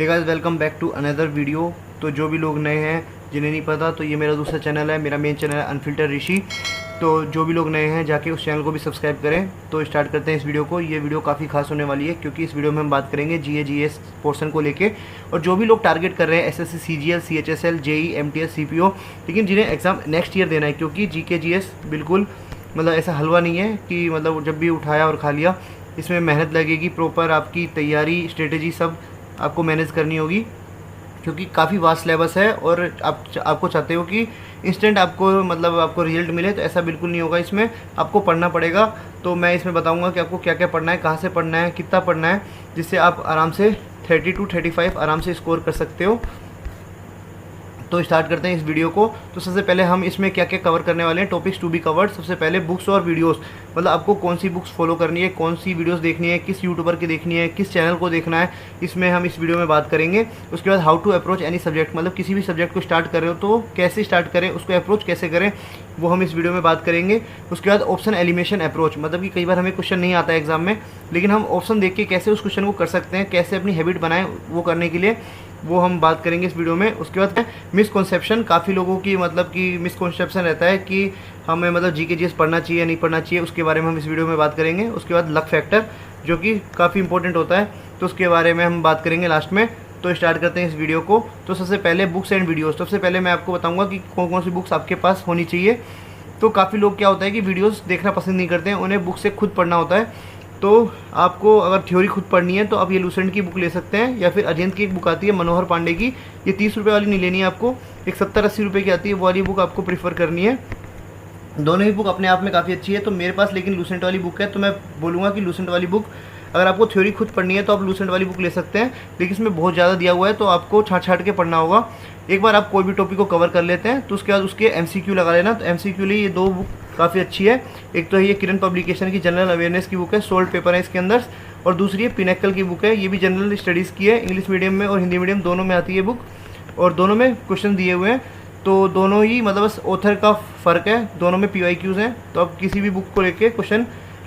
Hey guys, welcome back to another video. तो जो भी लोग नए हैं, जिन्हें नहीं पता, तो ये मेरा दूसरा चैनल है। मेरा मेन चैनल है अनफिल्टर ऋषि। तो जो भी लोग नए हैं, जाके उस चैनल को भी सब्सक्राइब करें। तो स्टार्ट करते हैं इस वीडियो को। ये वीडियो काफ़ी खास होने वाली है, क्योंकि इस वीडियो में हम बात करेंगे जीएस पोर्शन को लेके। और जो भी लोग टारगेट कर रहे हैं SSC, CGL, CHSL, JE, MTS, CPO, लेकिन जिन्हें एग्ज़ाम नेक्स्ट ईयर देना है, क्योंकि जीएस बिल्कुल मतलब ऐसा हलवा नहीं है कि मतलब जब भी उठाया और खा लिया। इसमें मेहनत लगेगी, प्रॉपर आपकी तैयारी, स्ट्रेटेजी सब आपको मैनेज करनी होगी, क्योंकि काफ़ी वास्ट सिलेबस है। और आपको चाहते हो कि इंस्टेंट आपको रिजल्ट मिले, तो ऐसा बिल्कुल नहीं होगा। इसमें आपको पढ़ना पड़ेगा। तो मैं इसमें बताऊंगा कि आपको क्या क्या पढ़ना है, कहाँ से पढ़ना है, कितना पढ़ना है, जिससे आप आराम से 30 to 35 आराम से स्कोर कर सकते हो। तो स्टार्ट करते हैं इस वीडियो को। तो सबसे पहले हम इसमें क्या क्या कवर करने वाले हैं, टॉपिक्स टू बी कवर्ड। सबसे पहले बुक्स और वीडियोस, मतलब आपको कौन सी बुक्स फॉलो करनी है, कौन सी वीडियोस देखनी है, किस यूट्यूबर की देखनी है, किस चैनल को देखना है, इसमें हम इस वीडियो में बात करेंगे। उसके बाद how to approach any subject, मतलब किसी भी सब्जेक्ट को स्टार्ट कर रहे हो तो कैसे स्टार्ट करें, उसको अप्रोच कैसे करें, वो हम इस वीडियो में बात करेंगे। उसके बाद ऑप्शन एलिमिनेशन अप्रोच, मतलब कि कई बार हमें क्वेश्चन नहीं आता है एग्जाम में, लेकिन हम ऑप्शन देख के कैसे उस क्वेश्चन को कर सकते हैं, कैसे अपनी हैबिट बनाएं वो करने के लिए, वो हम बात करेंगे इस वीडियो में। उसके बाद मिसकॉन्सेप्शन, काफ़ी लोगों की मतलब कि मिसकॉन्सेप्शन रहता है कि हमें मतलब जीएस पढ़ना चाहिए नहीं पढ़ना चाहिए, उसके बारे में हम इस वीडियो में बात करेंगे। उसके बाद लक फैक्टर, जो कि काफ़ी इंपॉर्टेंट होता है, तो उसके बारे में हम बात करेंगे लास्ट में। तो स्टार्ट करते हैं इस वीडियो को। तो सबसे पहले बुक्स एंड वीडियोस। सबसे पहले मैं आपको बताऊंगा कि कौन कौन सी बुक्स आपके पास होनी चाहिए। तो काफ़ी लोग क्या होता है कि वीडियोस देखना पसंद नहीं करते हैं, उन्हें बुक से खुद पढ़ना होता है। तो आपको अगर थ्योरी खुद पढ़नी है तो आप ये लूसेंट की बुक ले सकते हैं, या फिर अजंत की एक बुक आती है मनोहर पांडे की। ये 30 रुपये वाली नहीं लेनी है आपको, एक 70-80 रुपये की आती है, वो वाली बुक आपको प्रीफर करनी है। दोनों ही बुक अपने आप में काफ़ी अच्छी है। तो मेरे पास लेकिन लूसेंट वाली बुक है, तो मैं बोलूँगा कि लूसेंट वाली बुक, अगर आपको थ्योरी खुद पढ़नी है तो आप लूसेंट वाली बुक ले सकते हैं, लेकिन इसमें बहुत ज़्यादा दिया हुआ है, तो आपको छाँट के पढ़ना होगा। एक बार आप कोई भी टॉपिक को कवर कर लेते हैं, तो उसके बाद उसके एमसीक्यू लगा लेना। तो एमसीक्यू लिए ये दो बुक काफ़ी अच्छी है। एक तो ये किरण पब्लिकेशन की जनरल अवेयरनेस की बुक है, सोल्ड पेपर है इसके अंदर, और दूसरी है पिनेकल की बुक है। ये भी जनरल स्टडीज़ की है, इंग्लिश मीडियम में और हिंदी मीडियम दोनों में आती है बुक, और दोनों में क्वेश्चन दिए हुए हैं। तो दोनों ही मतलब बस ऑथर का फ़र्क है, दोनों में PYQs हैं, तो आप किसी भी बुक को लेके क्वेश्चन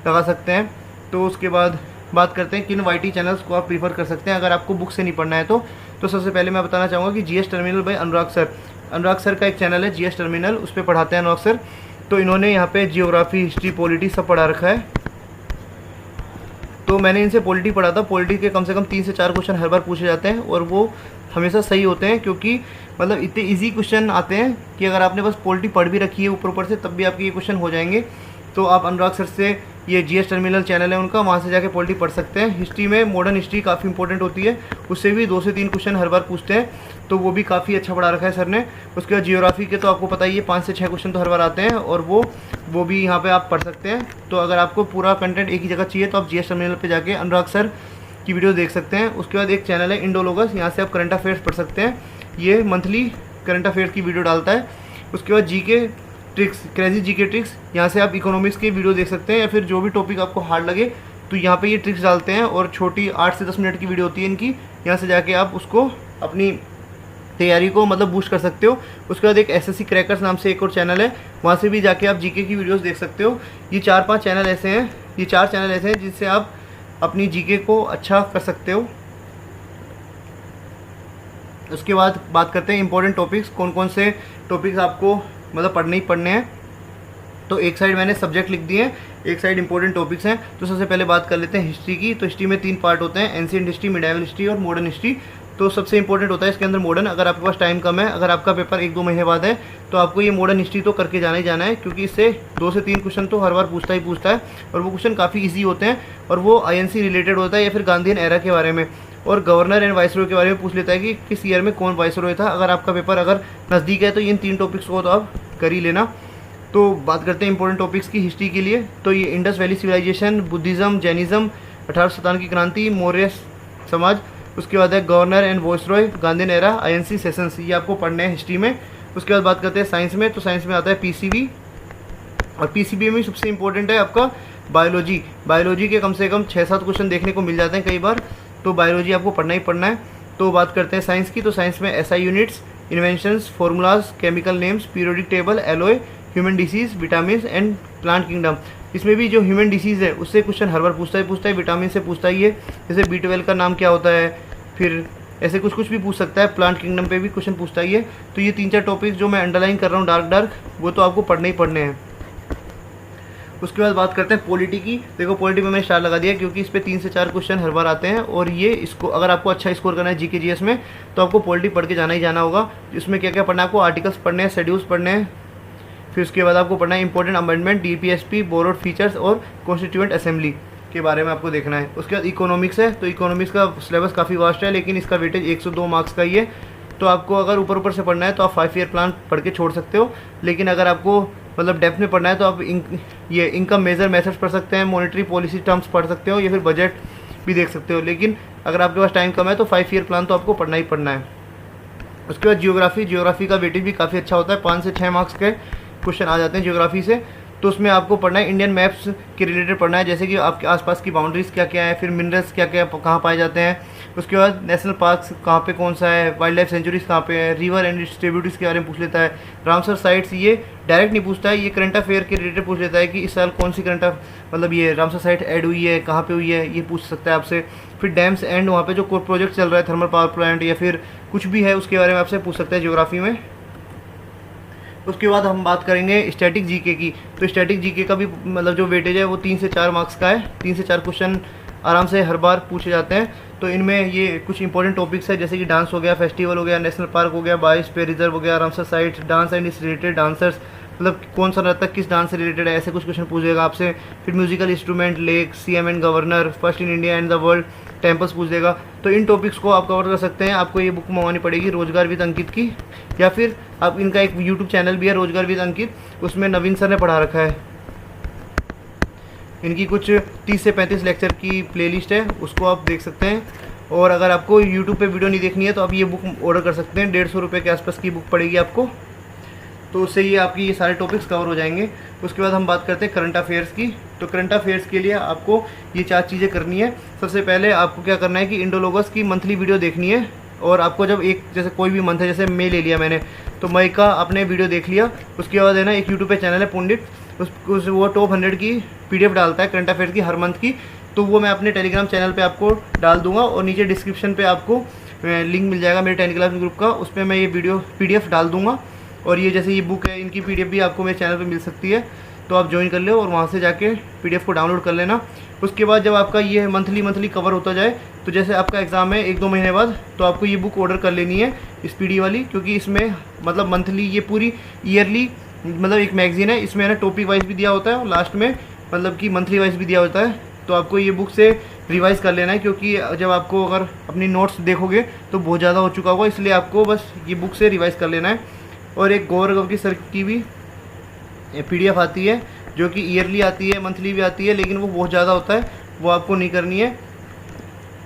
लगा सकते हैं। तो उसके बाद बात करते हैं किन YT चैनल्स को आप प्रीफर कर सकते हैं अगर आपको बुक से नहीं पढ़ना है तो सबसे पहले मैं बताना चाहूँगा कि GS टर्मिनल बाय अनुराग सर। अनुराग सर का एक चैनल है GS टर्मिनल, उस पर पढ़ाते हैं अनुराग सर। तो इन्होंने यहाँ पे जियोग्राफी, हिस्ट्री, पॉलिटी सब पढ़ा रखा है। तो मैंने इनसे पॉलिटी पढ़ा था। पॉलिटी के कम से कम 3 से 4 क्वेश्चन हर बार पूछे जाते हैं, और वो हमेशा सही होते हैं, क्योंकि मतलब इतने इजी क्वेश्चन आते हैं कि अगर आपने बस पॉलिटी पढ़ भी रखी है ऊपर से, तब भी आपके ये क्वेश्चन हो जाएंगे। तो आप अनुराग सर से, ये GS टर्मिनल चैनल है उनका, वहाँ से जाके पॉलिटी पढ़ सकते हैं। हिस्ट्री में मॉडर्न हिस्ट्री काफ़ी इंपॉर्टेंट होती है, उससे भी 2 से 3 क्वेश्चन हर बार पूछते हैं, तो वो भी काफ़ी अच्छा पढ़ा रखा है सर ने। उसके बाद जियोग्राफी के तो आपको पता ही है, 5 से 6 क्वेश्चन तो हर बार आते हैं, और वो भी यहाँ पे आप पढ़ सकते हैं। तो अगर आपको पूरा कंटेंट एक ही जगह चाहिए तो आप GS टर्मिनल पे जाके अनुराग सर की वीडियो देख सकते हैं। उसके बाद एक चैनल है इंडोलॉगस, यहाँ से आप करंट अफेयर्स पढ़ सकते हैं। ये मंथली करंट अफेयर्स की वीडियो डालता है। उसके बाद GK tricks, crazy GK tricks, यहाँ से आप इकोनॉमिक्स की वीडियो देख सकते हैं, या फिर जो भी टॉपिक आपको हार्ड लगे तो यहाँ पे ये ट्रिक्स डालते हैं, और छोटी 8 से 10 मिनट की वीडियो होती है इनकी। यहाँ से जाके आप उसको अपनी तैयारी को मतलब बूस्ट कर सकते हो। उसके बाद एक SSC क्रैकर्स नाम से एक और चैनल है, वहाँ से भी जाके आप GK की वीडियोस देख सकते हो। ये 4-5 चैनल ऐसे हैं, ये 4 चैनल ऐसे हैं जिससे आप अपनी GK को अच्छा कर सकते हो। उसके बाद बात करते हैं इंपॉर्टेंट टॉपिक्स, कौन कौन से टॉपिक्स आपको मतलब पढ़ने ही पढ़ने हैं। तो एक साइड मैंने सब्जेक्ट लिख दिए हैं, एक साइड इंपॉर्टेंट टॉपिक्स हैं। तो सबसे पहले बात कर लेते हैं हिस्ट्री की। तो हिस्ट्री में 3 पार्ट होते हैं, एंशिएंट हिस्ट्री, मिडाइवल हिस्ट्री और मॉडर्न हिस्ट्री। तो सबसे इंपॉर्टेंट होता है इसके अंदर मॉडर्न। अगर आपके पास टाइम कम है, अगर आपका पेपर 1-2 महीने बाद है, तो आपको ये मॉडर्न हिस्ट्री तो करके जाना ही जाना है, क्योंकि इससे 2 से 3 क्वेश्चन तो हर बार पूछता है, और वो क्वेश्चन काफ़ी ईजी होते हैं, और वो INC रिलेटेड होता है, या फिर गांधीयन एरा के बारे में, और गवर्नर एंड वाइसरॉय के बारे में पूछ लेता है कि किस ईयर में कौन वाइसरॉय था। अगर आपका पेपर अगर नज़दीक है तो इन 3 टॉपिक्स को तो आप कर ही लेना। तो बात करते हैं इंपॉर्टेंट टॉपिक्स की हिस्ट्री के लिए। तो ये Indus valley civilisation, Buddhism, Jainism, 18वीं शताब्दी की क्रांति, मौर्य समाज। उसके बाद है governor and viceroy, Gandhian era, INC sessions, ये आपको पढ़ने हैं हिस्ट्री में। उसके बाद बात करते हैं साइंस में। तो साइंस में आता है PCB, और PCB में सबसे इंपॉर्टेंट है आपका बायोलॉजी। बायोलॉजी के कम से कम 6-7 क्वेश्चन देखने को मिल जाते हैं कई बार, तो बायोलॉजी आपको पढ़ना ही पढ़ना है। तो बात करते हैं साइंस की। तो साइंस में SI units, inventions, formulas, chemical names, periodic table, alloy, human disease, vitamin and plant kingdom. इसमें भी जो ह्यूमन डिसीज़ है उससे क्वेश्चन हर बार पूछता है, विटामिन से पूछता ही है, जैसे B12 का नाम क्या होता है, फिर ऐसे कुछ कुछ भी पूछ सकता है, प्लांट किंगडम पे भी क्वेश्चन पूछता ही है। तो ये 3-4 टॉपिक जो मैं अंडरलाइन कर रहा हूँ डार्क वो तो आपको पढ़ने ही पढ़ने हैं। उसके बाद बात करते हैं पॉलिटी की। देखो पॉलिटी में मैंने स्टार लगा दिया क्योंकि इस पर 3 से 4 क्वेश्चन हर बार आते हैं, और ये इसको अगर आपको अच्छा स्कोर करना है जीके जीएस में तो आपको पॉलिटी पढ़ के जाना ही जाना होगा। इसमें क्या क्या पढ़ना है आपको, आर्टिकल्स पढ़ने हैं, शेड्यूल्स पढ़ने हैं, फिर उसके बाद आपको पढ़ना है important amendment, DPSP, borrowed features और कॉन्स्टिट्यूएंट असेंबली के बारे में आपको देखना है। उसके बाद इकोनॉमिक्स है, तो इकोनॉमिक्स का सिलेबस काफ़ी वास्ट है लेकिन इसका वेटेज 102 मार्क्स का ही है। तो आपको अगर ऊपर से पढ़ना है तो आप 5 ईयर प्लान पढ़ के छोड़ सकते हो, लेकिन अगर आपको मतलब डेप्थ में पढ़ना है तो आप ये इनकम मेजर मेथड्स पढ़ सकते हैं, मॉनेटरी पॉलिसी टर्म्स पढ़ सकते हो, या फिर बजट भी देख सकते हो। लेकिन अगर आपके पास टाइम कम है तो 5 ईयर प्लान तो आपको पढ़ना ही पढ़ना है। उसके बाद जियोग्राफी का वेटेज भी काफ़ी अच्छा होता है, 5 से 6 मार्क्स के क्वेश्चन आ जाते हैं जियोग्राफी से। तो उसमें आपको पढ़ना है इंडियन मैप्स के रिलेटेड पढ़ना है, जैसे कि आपके आसपास की बाउंड्रीज क्या क्या है, फिर मिनरल्स क्या क्या कहाँ पाए जाते हैं। उसके बाद नेशनल पार्क्स कहाँ पे कौन सा है, वाइल्ड लाइफ सेंचुरीज कहाँ पे है, रिवर एंड इट्स ट्रिब्यूटरीज के बारे में पूछ लेता है। रामसर साइट्स ये डायरेक्ट नहीं पूछता है, ये करंट अफेयर के रिलेटेड पूछ लेता है कि इस साल कौन सी मतलब ये रामसर साइट ऐड हुई है, कहाँ पे हुई है, ये पूछ सकता है आपसे। फिर डैम्स एंड वहाँ पे जो कोई प्रोजेक्ट चल रहा है, थर्मल पावर प्लांट या फिर कुछ भी है, उसके बारे में आपसे पूछ सकता है जियोग्राफी में। उसके बाद हम बात करेंगे स्टैटिक जीके की। तो स्टैटिक जीके का भी मतलब जो वेटेज है वो 3 से 4 मार्क्स का है, 3 से 4 क्वेश्चन आराम से हर बार पूछे जाते हैं। तो इनमें ये कुछ इंपॉर्टेंट टॉपिक्स है, जैसे कि डांस हो गया, फेस्टिवल हो गया, नेशनल पार्क हो गया, बायोस्फीयर रिजर्व हो गया, Ramsar sites, dance and it's related dancers, मतलब कौन सा नर्तक किस डांस से रिलेटेड है, ऐसे कुछ क्वेश्चन पूछेगा आपसे। फिर musical instrument, lake, CM and governor, first in India and the world, temples पूछ देगा। तो इन टॉपिक्स को आप कवर कर सकते हैं। आपको ये बुक मंगवानी पड़ेगी रोजगार विद अंकित की, या फिर आप इनका एक यूट्यूब चैनल भी है रोजगार विद अंकित, उसमें नवीन सर ने पढ़ा रखा है। इनकी कुछ 30 से 35 लेक्चर की प्लेलिस्ट है, उसको आप देख सकते हैं। और अगर आपको यूट्यूब पे वीडियो नहीं देखनी है तो आप ये बुक ऑर्डर कर सकते हैं, 150 रुपये के आसपास की बुक पड़ेगी आपको। तो उससे ये आपकी ये सारे टॉपिक्स कवर हो जाएंगे। उसके बाद हम बात करते हैं करंट अफेयर्स की। तो करंट अफेयर्स के लिए आपको ये 4 चीज़ें करनी है। सबसे पहले आपको क्या करना है कि इंडोलोगस की मंथली वीडियो देखनी है, और आपको जब एक जैसे कोई भी मंथ है, जैसे मई ले लिया मैंने, तो मई का आपने वीडियो देख लिया। उसके बाद है ना एक यूट्यूब पे चैनल है पंडित, वो टॉप 100 की PDF डालता है करंट अफेयर की हर मंथ की। तो वो मैं अपने टेलीग्राम चैनल पे आपको डाल दूंगा, और नीचे डिस्क्रिप्शन पे आपको लिंक मिल जाएगा मेरे टेलीग्राम ग्रुप का, उस पर मैं ये वीडियो PDF डाल दूंगा। और ये जैसे ये बुक है, इनकी PDF भी आपको मेरे चैनल पे मिल सकती है, तो आप ज्वाइन कर लो और वहाँ से जाके PDF को डाउनलोड कर लेना। उसके बाद जब आपका ये मंथली कवर होता जाए, तो जैसे आपका एग्ज़ाम है 1-2 महीने बाद, तो आपको ये बुक ऑर्डर कर लेनी है इस PD वाली, क्योंकि इसमें मतलब मंथली ये पूरी ईयरली मतलब एक मैगजीन है, इसमें ना टॉपिक वाइज भी दिया होता है और लास्ट में मतलब कि मंथली वाइज भी दिया होता है। तो आपको ये बुक से रिवाइज़ कर लेना है, क्योंकि जब आपको अगर अपनी नोट्स देखोगे तो बहुत ज़्यादा हो चुका होगा, इसलिए आपको बस ये बुक से रिवाइज़ कर लेना है। और एक गौरव की सर की भी PDF आती है, जो कि ईयरली आती है, मंथली भी आती है, लेकिन वो बहुत ज़्यादा होता है, वो आपको नहीं करनी है।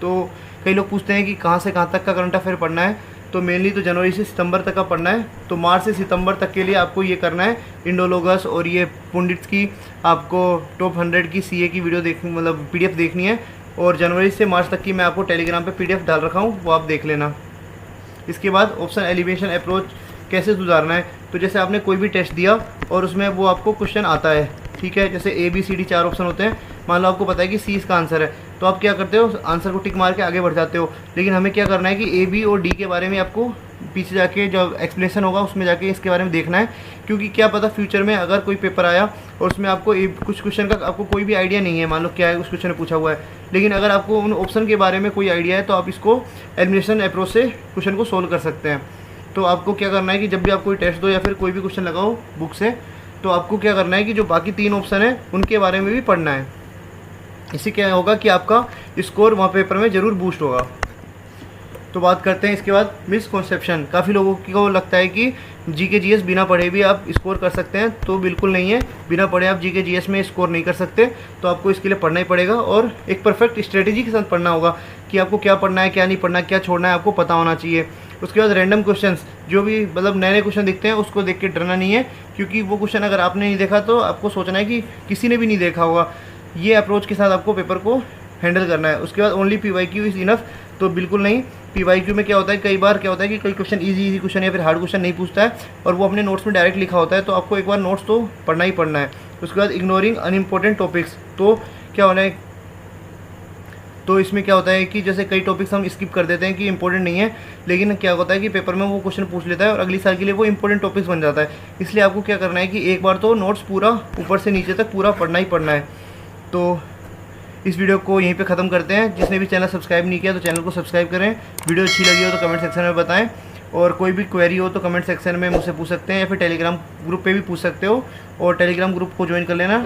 तो कई लोग पूछते हैं कि कहाँ से कहाँ तक का करंट अफेयर पढ़ना है, तो मेनली तो जनवरी से सितंबर तक का पढ़ना है। तो मार्च से सितंबर तक के लिए आपको ये करना है, इंडोलोगस और ये पंडित की आपको टॉप 100 की CA की वीडियो मतलब PDF देखनी है। और जनवरी से मार्च तक की मैं आपको टेलीग्राम पे PDF डाल रखा हूँ, वो आप देख लेना। इसके बाद ऑप्शन एलिमिनेशन अप्रोच कैसे सुधारना है। तो जैसे आपने कोई भी टेस्ट दिया और उसमें वो आपको क्वेश्चन आता है, ठीक है, जैसे ABCD 4 ऑप्शन होते हैं, मान लो आपको पता है कि C इसका आंसर है, तो आप क्या करते हो, आंसर को टिक मार के आगे बढ़ जाते हो। लेकिन हमें क्या करना है कि A, B और D के बारे में आपको पीछे जाके जो एक्सप्लेनेशन होगा उसमें जाके इसके बारे में देखना है, क्योंकि क्या पता फ्यूचर में अगर कोई पेपर आया और उसमें आपको कुछ क्वेश्चन का आपको कोई भी आइडिया नहीं है, मान लो क्या है उस क्वेश्चन में पूछा हुआ है, लेकिन अगर आपको उन ऑप्शन के बारे में कोई आइडिया है तो आप इसको एलिमिनेशन अप्रोच से क्वेश्चन को सोल्व कर सकते हैं। तो आपको क्या करना है कि जब भी आप कोई टेस्ट दो या फिर कोई भी क्वेश्चन लगाओ बुक से, तो आपको क्या करना है कि जो बाकी 3 ऑप्शन है उनके बारे में भी पढ़ना है। इससे क्या होगा कि आपका स्कोर वहाँ पेपर में ज़रूर बूस्ट होगा। तो बात करते हैं इसके बाद मिसकॉन्सेप्शन। काफ़ी लोगों को लगता है कि GK GS बिना पढ़े भी आप स्कोर कर सकते हैं, तो बिल्कुल नहीं है। बिना पढ़े आप GK GS में स्कोर नहीं कर सकते, तो आपको इसके लिए पढ़ना ही पड़ेगा और एक परफेक्ट स्ट्रेटेजी के साथ पढ़ना होगा कि आपको क्या पढ़ना है, क्या नहीं पढ़ना, क्या छोड़ना है, आपको पता होना चाहिए। उसके बाद रैंडम क्वेश्चंस, जो भी मतलब नए क्वेश्चन दिखते हैं उसको देख के डरना नहीं है, क्योंकि वो क्वेश्चन अगर आपने नहीं देखा तो आपको सोचना है कि किसी ने भी नहीं देखा होगा। ये अप्रोच के साथ आपको पेपर को हैंडल करना है। उसके बाद ओनली PYQ इज़ इनफ, तो बिल्कुल नहीं। PYQ में क्या होता है, कई बार क्या होता है कि कई क्वेश्चन इजी क्वेश्चन या फिर हार्ड क्वेश्चन नहीं पूछता है और वो अपने नोट्स में डायरेक्ट लिखा होता है, तो आपको एक बार नोट्स तो पढ़ना ही पढ़ना है। उसके बाद इग्नोरिंग अनइम्पोर्टेंट टॉपिक्स, तो क्या होना है तो इसमें क्या होता है कि जैसे कई टॉपिक्स हम स्किप कर देते हैं कि इंपॉर्टेंट नहीं है, लेकिन क्या होता है कि पेपर में वो क्वेश्चन पूछ लेता है और अगली साल के लिए वो इंपॉर्टेंट टॉपिक्स बन जाता है। इसलिए आपको क्या करना है कि एक बार तो नोट्स पूरा ऊपर से नीचे तक पूरा पढ़ना ही पढ़ना है। तो इस वीडियो को यहीं पे ख़त्म करते हैं। जिसने भी चैनल सब्सक्राइब नहीं किया तो चैनल को सब्सक्राइब करें। वीडियो अच्छी लगी हो तो कमेंट सेक्शन में बताएं, और कोई भी क्वेरी हो तो कमेंट सेक्शन में मुझसे पूछ सकते हैं, या फिर टेलीग्राम ग्रुप पे भी पूछ सकते हो, और टेलीग्राम ग्रुप को ज्वाइन कर लेना।